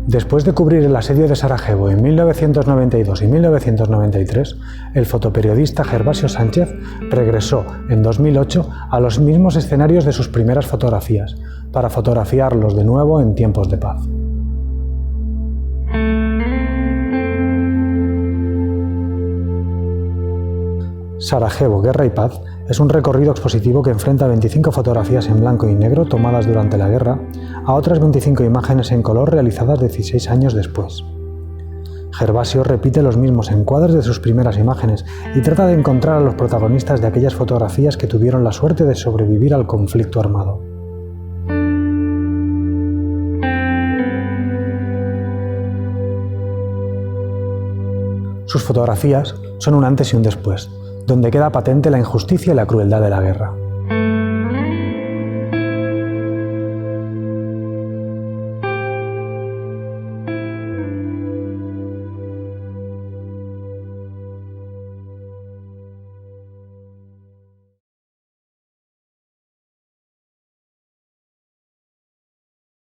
Después de cubrir el asedio de Sarajevo en 1992 y 1993, el fotoperiodista Gervasio Sánchez regresó en 2008 a los mismos escenarios de sus primeras fotografías, para fotografiarlos de nuevo en tiempos de paz. Sarajevo, Guerra y Paz es un recorrido expositivo que enfrenta 25 fotografías en blanco y negro tomadas durante la guerra a otras 25 imágenes en color realizadas 16 años después. Gervasio repite los mismos encuadres de sus primeras imágenes y trata de encontrar a los protagonistas de aquellas fotografías que tuvieron la suerte de sobrevivir al conflicto armado. Sus fotografías son un antes y un después, donde queda patente la injusticia y la crueldad de la guerra.